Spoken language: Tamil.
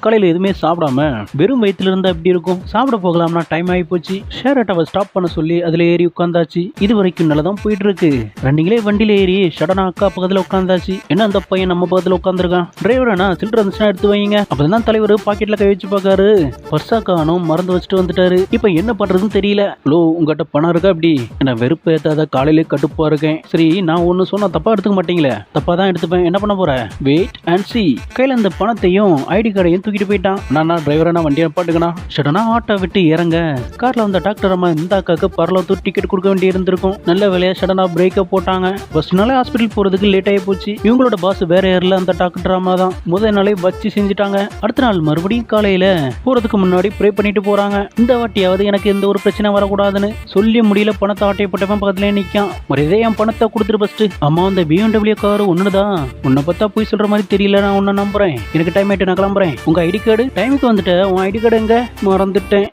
காலையில எதுவுமே சாப்பிடாம வெறும் வயிற்றுல இருந்தா எப்படி இருக்கும்? சாப்பிட போகலாம்னா டைம் ஆகி போச்சு. ஷேர் ஆட்டோவை ஸ்டாப் பண்ண சொல்லி அதுல ஏறி உட்காந்தாச்சு. இது வரைக்கும் நல்லதான் போயிட்டு இருக்கு. ரன்னிங்லே வண்டியில ஏறி சடனா அக்கா பக்கத்துல உட்காந்தாச்சு. என்ன அந்த பையன் நம்ம பக்கத்துல உட்காந்துருக்கான்? டிரைவர் அண்ணா சில்லற இருந்துச்சுன்னா எடுத்து வைங்க. அப்பதான் தலைவர் பாக்கெட்ல கை வச்சு பாக்காரு. பர்ஸா காணும் மறந்து வச்சுட்டு வந்துட்டாரு. இப்ப என்ன பண்றதுன்னு தெரியல. லோ உங்ககிட்ட பணம் இருக்கா? அப்படி என்ன வெறுப்பு ஏத்தாத, காலையிலே கட்டுப்பா இருக்கேன். சரி நான் ஒண்ணு சொன்னா தப்பா எடுத்துக்க மாட்டீங்களே? தப்பா தான் எடுத்துப்பேன். என்ன பண்ண போற? Wait and see. கையில அந்த பணத்தையும் ஐடி கார்டையும் தூக்கிட்டு போயிட்டான். நான் டிரைவரை நான் வண்டியை பாட்டுக்கணா. சடனா ஆட்டோ விட்டு இறங்க கார்ல வந்த டாக்டர் அம்மா இந்த அக்காக்கு பரலோத்து டிக்கெட் கொடுக்க வேண்டி இருந்திருக்கும். நல்ல வேலையா சடனா பிரேக்க போட்டாங்க. ஃபர்ஸ்ட் நாளே ஹாஸ்பிட்டல் போறதுக்கு லேட் ஆகி போச்சு. இவங்களோட பாஸ் வேற யாரில் அந்த டாக்டர் அம்மா தான். முதல் நாளே வச்சு செஞ்சுட்டாங்க. அடுத்த நாள் மறுபடியும் காலையில போறதுக்கு முன்னாடி ப்ரே பண்ணிட்டு போறாங்க. இந்த வாட்டியாவது எனக்கு எந்த ஒரு பிரச்சனை வரக்கூடாதுன்னு சொல்லி முடியல. பணத்தை ஆட்டையை போட்டவன் பக்கத்துல நிக்கான். ஒரே என் பணத்தை கொடுத்துட்டு ஃபர்ஸ்ட். அம்மா அந்த BMW கார் ஒண்ணுதான். உன்னை பார்த்தா போய் சொல்ற மாதிரி தெரியல. நான் உன்னை நம்புறேன். எனக்கு டைம் ஆயிட்டு நான் கிளம்புறேன். உங்க ஐடி கார்டு டைமுக்கு வந்துட்ட. உன் ஐடி கார்டு எங்க? மறந்துட்டேன்.